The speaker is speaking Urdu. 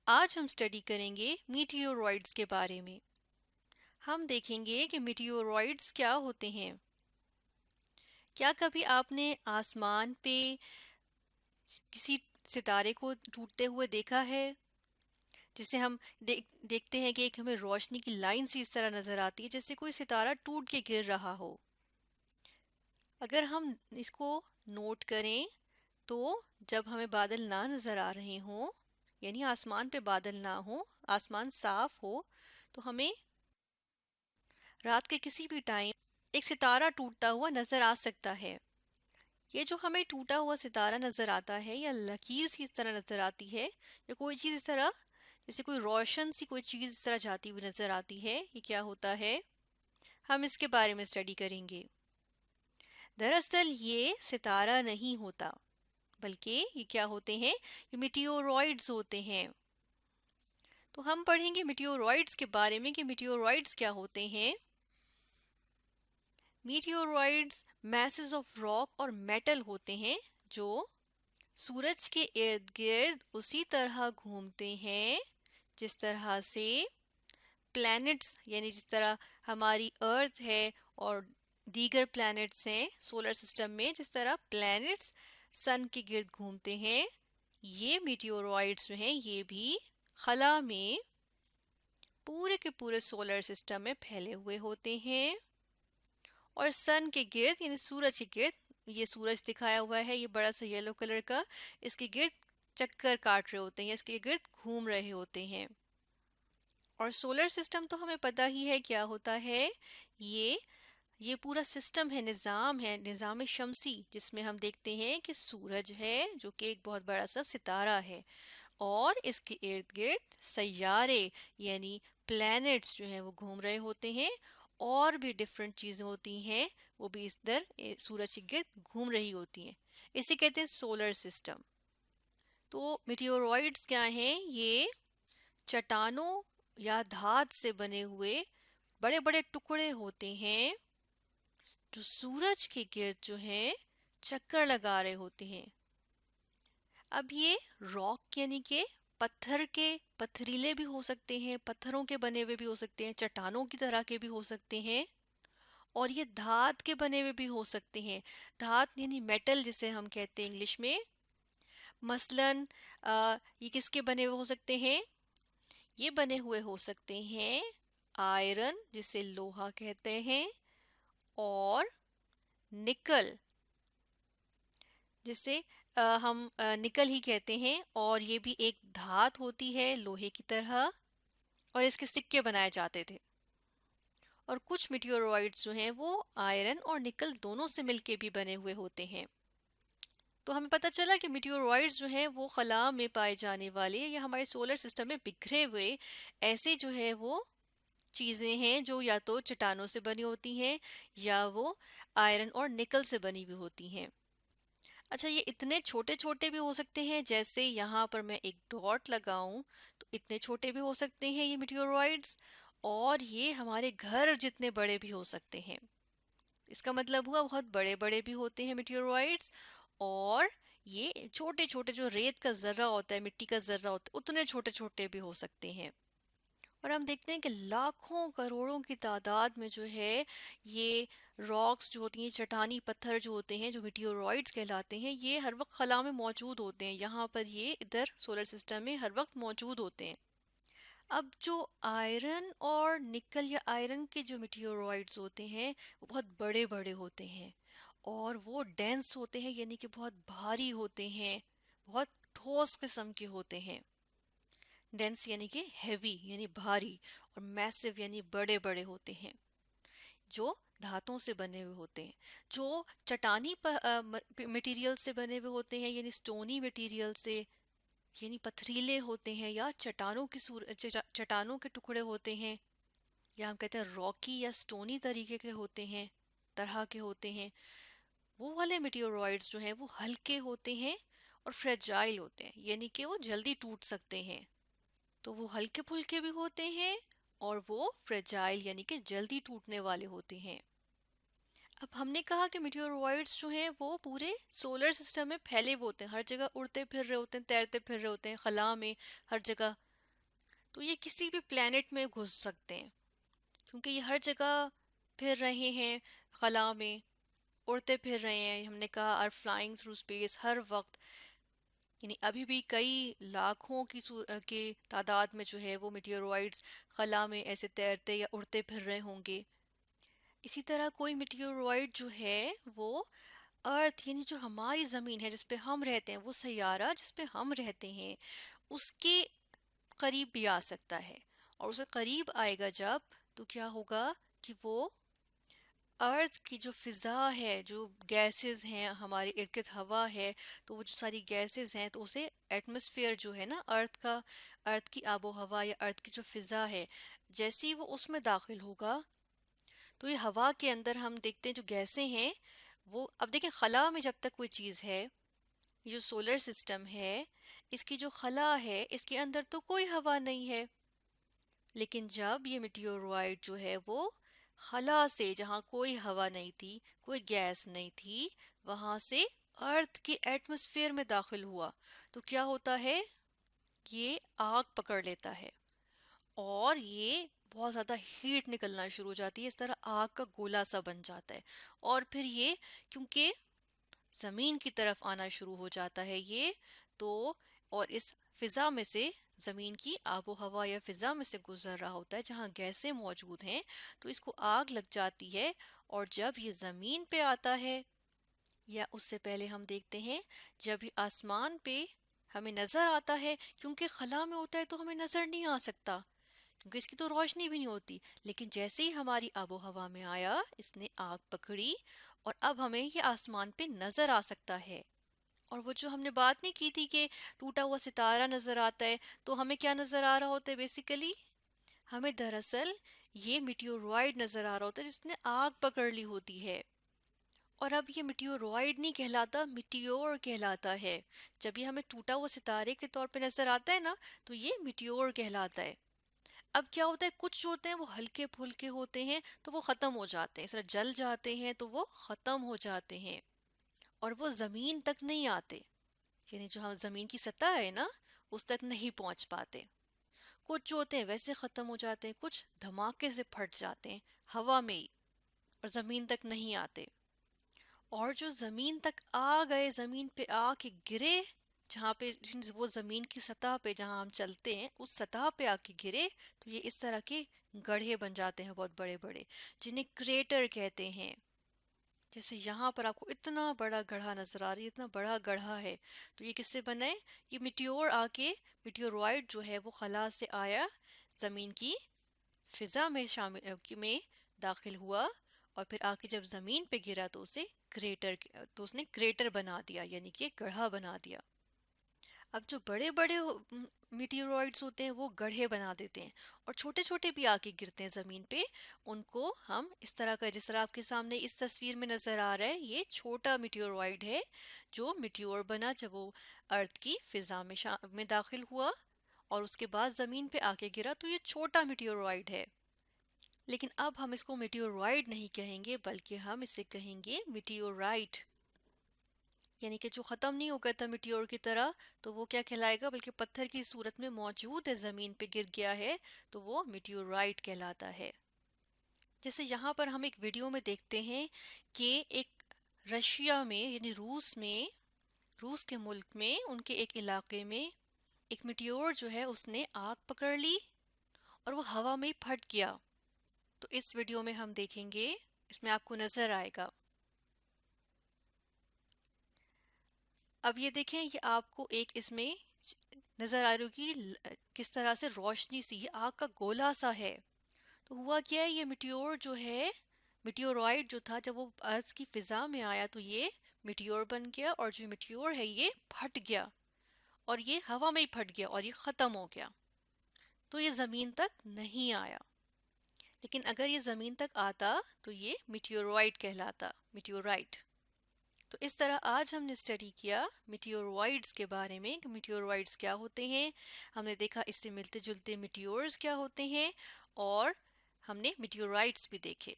آج ہم اسٹڈی کریں گے میٹیورائڈز کے بارے میں. ہم دیکھیں گے کہ میٹیورائڈز کیا ہوتے ہیں. کیا کبھی آپ نے آسمان پہ کسی ستارے کو ٹوٹتے ہوئے دیکھا ہے؟ جسے ہم دیکھتے ہیں کہ ایک ہمیں روشنی کی لائن سی اس طرح نظر آتی ہے جیسے کوئی ستارہ ٹوٹ کے گر رہا ہو. اگر ہم اس کو نوٹ کریں تو جب ہمیں بادل نہ نظر آ رہے ہوں، یعنی آسمان پہ بادل نہ ہو، آسمان صاف ہو، تو ہمیں رات کے کسی بھی ٹائم ایک ستارہ ٹوٹتا ہوا نظر آ سکتا ہے. یہ جو ہمیں ٹوٹا ہوا ستارہ نظر آتا ہے یا لکیر سی اس طرح نظر آتی ہے یا کوئی چیز اس طرح جیسے کوئی روشن سی کوئی چیز اس طرح جاتی ہوئی نظر آتی ہے، یہ کیا ہوتا ہے؟ ہم اس کے بارے میں اسٹڈی کریں گے. دراصل یہ ستارہ نہیں ہوتا، بلکہ یہ کیا ہوتے ہیں؟ یہ میٹیورائڈز ہوتے ہیں. تو ہم پڑھیں گے میٹیورائڈز کے بارے میں کہ میٹیورائڈز کیا ہوتے ہیں. میٹیورائڈز میسز آف راک اور میٹل ہوتے ہیں جو سورج کے ارد گرد اسی طرح گھومتے ہیں جس طرح سے پلینٹس، یعنی جس طرح ہماری ارتھ ہے اور دیگر پلینٹس ہیں سولر سسٹم میں، جس طرح پلینٹس سن کے گرد گھومتے ہیں، یہ میٹیورائڈز جو ہیں یہ بھی خلا میں پورے کے پورے سولر سسٹم میں پھیلے ہوئے ہوتے ہیں اور سن کے گرد یعنی سورج کے گرد، یہ سورج دکھایا ہوا ہے یہ بڑا سا یلو کلر کا، اس کے گرد چکر کاٹ رہے ہوتے ہیں، اس کے گرد گھوم رہے ہوتے ہیں. اور سولر سسٹم تو ہمیں پتہ ہی ہے کیا ہوتا ہے. یہ پورا سسٹم ہے، نظام شمسی، جس میں ہم دیکھتے ہیں کہ سورج ہے جو کہ ایک بہت بڑا سا ستارہ ہے اور اس کے ارد گرد سیارے یعنی پلینٹس جو ہیں وہ گھوم رہے ہوتے ہیں اور بھی ڈفرینٹ چیزیں ہوتی ہیں وہ بھی اس در سورج کے گرد گھوم رہی ہوتی ہیں. اسے کہتے ہیں سولر سسٹم. تو میٹیورائڈز کیا ہیں؟ یہ چٹانوں یا دھات سے بنے ہوئے بڑے بڑے ٹکڑے ہوتے ہیں جو سورج کے گرد جو ہیں چکر لگا رہے ہوتے ہیں. اب یہ راک یعنی کہ پتھریلے بھی ہو سکتے ہیں، پتھروں کے بنے ہوئے بھی ہو سکتے ہیں، چٹانوں کی طرح کے بھی ہو سکتے ہیں، اور یہ دھات کے بنے ہوئے بھی ہو سکتے ہیں. دھات یعنی میٹل جسے ہم کہتے ہیں انگلش میں. مثلاً یہ کس کے بنے ہوئے ہو سکتے ہیں؟ یہ بنے ہوئے ہو سکتے ہیں آئرن جسے لوہا کہتے ہیں اور نکل جسے ہم نکل ہی کہتے ہیں، اور یہ بھی ایک دھات ہوتی ہے لوہے کی طرح اور اس کے سکے بنائے جاتے تھے. اور کچھ میٹیورائڈز جو ہیں وہ آئرن اور نکل دونوں سے مل کے بھی بنے ہوئے ہوتے ہیں. تو ہمیں پتہ چلا کہ میٹیورائڈز جو ہیں وہ خلا میں پائے جانے والے یا ہمارے سولر سسٹم میں بکھرے ہوئے ایسے جو ہے وہ چیزیں ہیں جو یا تو چٹانوں سے بنی ہوتی ہیں یا وہ آئرن اور نکل سے بنی ہوئی ہوتی ہیں. اچھا، یہ اتنے چھوٹے چھوٹے بھی ہو سکتے ہیں، جیسے یہاں پر میں ایک ڈاٹ لگاؤں تو اتنے چھوٹے بھی ہو سکتے ہیں یہ میٹیورائڈز، اور یہ ہمارے گھر جتنے بڑے بھی ہو سکتے ہیں. اس کا مطلب ہوا بہت بڑے بڑے بھی ہوتے ہیں میٹیورائڈز، اور یہ چھوٹے چھوٹے جو ریت کا ذرہ ہوتا ہے، مٹی کا ذرہ ہوتا ہے، اتنے چھوٹے چھوٹے بھی ہو سکتے ہیں. اور ہم دیکھتے ہیں کہ لاکھوں کروڑوں کی تعداد میں جو ہے یہ راکس جو ہوتی ہیں، چٹانی پتھر جو ہوتے ہیں جو میٹیورائڈز کہلاتے ہیں، یہ ہر وقت خلا میں موجود ہوتے ہیں. یہاں پر یہ ادھر سولر سسٹم میں ہر وقت موجود ہوتے ہیں. اب جو آئرن اور نکل یا آئرن کے جو میٹیورائڈز ہوتے ہیں وہ بہت بڑے بڑے ہوتے ہیں اور وہ ڈینس ہوتے ہیں، یعنی کہ بہت بھاری ہوتے ہیں، بہت ٹھوس قسم کے ہوتے ہیں. ڈینس یعنی کہ ہیوی یعنی بھاری، اور میسو یعنی بڑے بڑے ہوتے ہیں جو دھاتوں سے بنے ہوئے ہوتے ہیں، جو چٹانی مٹیریل سے بنے ہوئے ہوتے ہیں، یعنی سٹونی مٹیریل سے، یعنی پتھریلے ہوتے ہیں یا چٹانوں کے ٹکڑے ہوتے ہیں، یا ہم کہتے ہیں راکی یا سٹونی طریقے کے ہوتے ہیں، طرح کے ہوتے ہیں. وہ والے میٹیورائڈز جو ہیں وہ ہلکے ہوتے ہیں اور فریجائل ہوتے ہیں، یعنی کہ وہ جلدی ٹوٹ سکتے ہیں. تو وہ ہلکے پھلکے بھی ہوتے ہیں اور وہ فریجائل یعنی کہ جلدی ٹوٹنے والے ہوتے ہیں. اب ہم نے کہا کہ میٹیورائڈز جو ہیں وہ پورے سولر سسٹم میں پھیلے ہوئے ہوتے ہیں، ہر جگہ اڑتے پھر رہے ہوتے ہیں، تیرتے پھر رہے ہوتے ہیں خلا میں، ہر جگہ تو یہ کسی بھی پلانٹ میں گھس سکتے ہیں کیونکہ یہ ہر جگہ پھر رہے ہیں، خلا میں اڑتے پھر رہے ہیں. ہم نے کہا آر فلائنگ تھرو اسپیس ہر وقت، یعنی ابھی بھی کئی لاکھوں کی تعداد میں جو ہے وہ میٹیوروائڈز خلا میں ایسے تیرتے یا اڑتے پھر رہے ہوں گے. اسی طرح کوئی میٹیوروائڈ جو ہے وہ ارتھ، یعنی جو ہماری زمین ہے جس پہ ہم رہتے ہیں، وہ سیارہ جس پہ ہم رہتے ہیں، اس کے قریب بھی آ سکتا ہے. اور اسے قریب آئے گا جب، تو کیا ہوگا کہ وہ ارتھ کی جو فضا ہے، جو گیسز ہیں ہمارے ارد گرد، ہوا ہے، تو وہ جو ساری گیسز ہیں تو اسے ایٹماسفیئر جو ہے نا ارتھ کا، ارتھ کی آب و ہوا یا ارتھ کی جو فضا ہے، جیسے ہی وہ اس میں داخل ہوگا تو یہ ہوا کے اندر ہم دیکھتے ہیں جو گیسیں ہیں وہ، اب دیکھیں خلا میں جب تک کوئی چیز ہے، یہ جو سولر سسٹم ہے اس کی جو خلا ہے اس کے اندر تو کوئی ہوا نہیں ہے. لیکن جب یہ میٹیوروائڈ جو ہے وہ خلا سے، جہاں کوئی ہوا نہیں تھی، کوئی گیس نہیں تھی، وہاں سے ارتھ کے ایٹماسفیئر میں داخل ہوا، تو کیا ہوتا ہے، یہ آگ پکڑ لیتا ہے اور یہ بہت زیادہ ہیٹ نکلنا شروع ہو جاتی ہے، اس طرح آگ کا گولا سا بن جاتا ہے. اور پھر یہ کیونکہ زمین کی طرف آنا شروع ہو جاتا ہے یہ، تو اور اس فضا میں سے، زمین کی آب و ہوا یا فضا میں سے گزر رہا ہوتا ہے جہاں گیسیں موجود ہیں، تو اس کو آگ لگ جاتی ہے. اور جب یہ زمین پہ آتا ہے، یا اس سے پہلے ہم دیکھتے ہیں جب یہ آسمان پہ ہمیں نظر آتا ہے، کیونکہ خلا میں ہوتا ہے تو ہمیں نظر نہیں آ سکتا کیونکہ اس کی تو روشنی بھی نہیں ہوتی. لیکن جیسے ہی ہماری آب و ہوا میں آیا، اس نے آگ پکڑی اور اب ہمیں یہ آسمان پہ نظر آ سکتا ہے. اور وہ جو ہم نے بات نہیں کی تھی کہ ٹوٹا ہوا ستارہ نظر آتا ہے، تو ہمیں کیا نظر آ رہا ہوتا ہے بیسیکلی، ہمیں دراصل یہ میٹیوروائڈ نظر آ رہا ہوتا ہے جس نے آگ پکڑ لی ہوتی ہے. اور اب یہ میٹیوروائڈ نہیں کہلاتا، میٹیور کہلاتا ہے. جب یہ ہمیں ٹوٹا ہوا ستارے کے طور پہ نظر آتا ہے نا، تو یہ میٹیور کہلاتا ہے. اب کیا ہوتا ہے، کچھ جو ہوتے ہیں وہ ہلکے پھلکے ہوتے ہیں تو وہ ختم ہو جاتے ہیں، اس طرح جل جاتے ہیں تو وہ ختم ہو جاتے ہیں اور وہ زمین تک نہیں آتے، یعنی جو ہم زمین کی سطح ہے نا اس تک نہیں پہنچ پاتے. کچھ جو ہوتے ہیں ویسے ختم ہو جاتے ہیں، کچھ دھماکے سے پھٹ جاتے ہیں ہوا میں ہی اور زمین تک نہیں آتے. اور جو زمین تک آ گئے، زمین پہ آ کے گرے، جہاں پہ وہ زمین کی سطح پہ جہاں ہم چلتے ہیں اس سطح پہ آ کے گرے، تو یہ اس طرح کے گڑھے بن جاتے ہیں بہت بڑے بڑے، جنہیں کریٹر کہتے ہیں. جیسے یہاں پر آپ کو اتنا بڑا گڑھا نظر آ رہی ہے، اتنا بڑا گڑھا ہے، تو یہ کس سے بنا ہے، یہ میٹیور آ کے، میٹیوروائڈ جو ہے وہ خلا سے آیا، زمین کی فضا میں میں داخل ہوا، اور پھر آ کے جب زمین پہ گرا تو اسے کریٹر، تو اس نے کریٹر بنا دیا، یعنی کہ گڑھا بنا دیا. اب جو بڑے بڑے میٹیورائڈز ہوتے ہیں وہ گڑھے بنا دیتے ہیں، اور چھوٹے چھوٹے بھی آ کے گرتے ہیں زمین پہ، ان کو ہم اس طرح کا، جس طرح آپ کے سامنے اس تصویر میں نظر آ رہا ہے، یہ چھوٹا میٹیورائڈ ہے جو میٹیور بنا جب وہ ارتھ کی فضا میں داخل ہوا اور اس کے بعد زمین پہ آ کے گرا، تو یہ چھوٹا میٹیورائڈ ہے. لیکن اب ہم اس کو میٹیورائڈ نہیں کہیں گے بلکہ ہم اسے کہیں گے میٹیورائٹ، یعنی کہ جو ختم نہیں ہو گیا تھا میٹیور کی طرح، تو وہ کیا کہلائے گا، بلکہ پتھر کی صورت میں موجود ہے، زمین پہ گر گیا ہے، تو وہ میٹیورائٹ کہلاتا ہے. جیسے یہاں پر ہم ایک ویڈیو میں دیکھتے ہیں کہ ایک رشیا میں، یعنی روس میں، روس کے ملک میں، ان کے ایک علاقے میں ایک میٹیور جو ہے اس نے آگ پکڑ لی اور وہ ہوا میں پھٹ گیا. تو اس ویڈیو میں ہم دیکھیں گے، اس میں آپ کو نظر آئے گا. اب یہ دیکھیں، یہ آپ کو ایک اس میں نظر آ رہی ہوگی کس طرح سے روشنی سی، یہ آگ کا گولا سا ہے. تو ہوا کیا ہے، یہ میٹیور جو ہے، میٹیوروائڈ جو تھا، جب وہ ارض کی فضا میں آیا تو یہ میٹیور بن گیا، اور جو میٹیور ہے یہ پھٹ گیا، اور یہ ہوا میں ہی پھٹ گیا اور یہ ختم ہو گیا. تو یہ زمین تک نہیں آیا. لیکن اگر یہ زمین تک آتا تو یہ میٹیوروائڈ کہلاتا، میٹیورائٹ. تو اس طرح آج ہم نے اسٹڈی کیا میٹیوروائڈز کے بارے میں کہ میٹیوروائڈز کیا ہوتے ہیں، ہم نے دیکھا اس سے ملتے جلتے میٹیورز کیا ہوتے ہیں، اور ہم نے میٹیورائٹس بھی دیکھے.